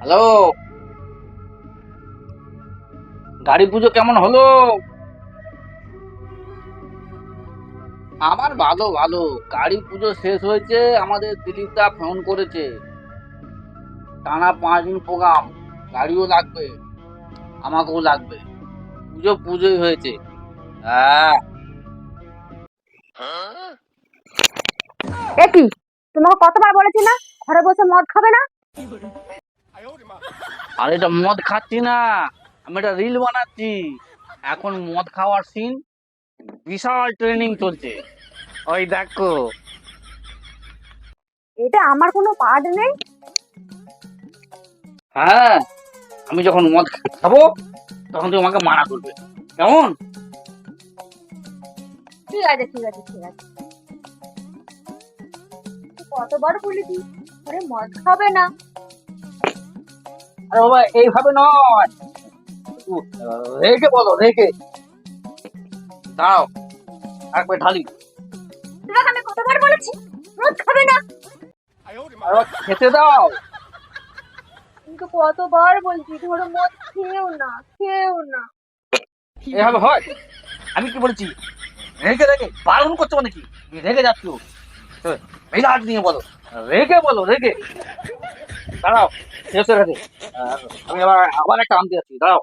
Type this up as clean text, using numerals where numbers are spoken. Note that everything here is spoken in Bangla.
হ্যালো, গাড়ি পুজো কেমন হলো? আমার ভালো ভালো। গাড়ি পুজো শেষ হয়েছে, আমাদের দিলীপ দা ফোন করেছে। টানা 5 দিন প্রোগ্রাম, গাড়িও লাগবে, আমাকেও লাগবে। পুজো পুজোই হয়েছে। হ্যাঁ। এ কি, তোমাকে কতবার বলেছি না ঘরে বসে মদ খাবে না? আর এটা মদ খাচ্ছি না, আমি এটা রিল বানাচ্ছি। এখন মদ খাওয়ার সিন, বিশাল ট্রেনিং চলছে। ওই দেখো। এটা আমার কোনো পার্ট নেই। হ্যাঁ, আমি যখন মদ খাবো তখন তুমি আমাকে মানা করবে, কেমন? ঠিক আছে ঠিক আছে ঠিক আছে, কতবার বলেছি ঘরে মদ খাবে না। আরে বাবা, এইভাবে নয়, একটু রেখে বলো, রেখে। দাও, একবার ঢালি। তোমাকে আমি কতবার বলেছি মদ খাবে না। আরে খেতে দাও। কিন্তু কতবার বলছি ধরো মদ খেও না খেও না। এভাবে হয়? আমি কি বলেছি? রেখে রেখে বারণ করছো মানে কি? রেখে যাচ্ছ, এই হাত নিয়ে বলো, রেখে বলো, রেখে। দাঁড়াও, শেষ হয়ে গেছে। আমি আবার আবার একটা আনতে যাচ্ছি, দাঁড়াও।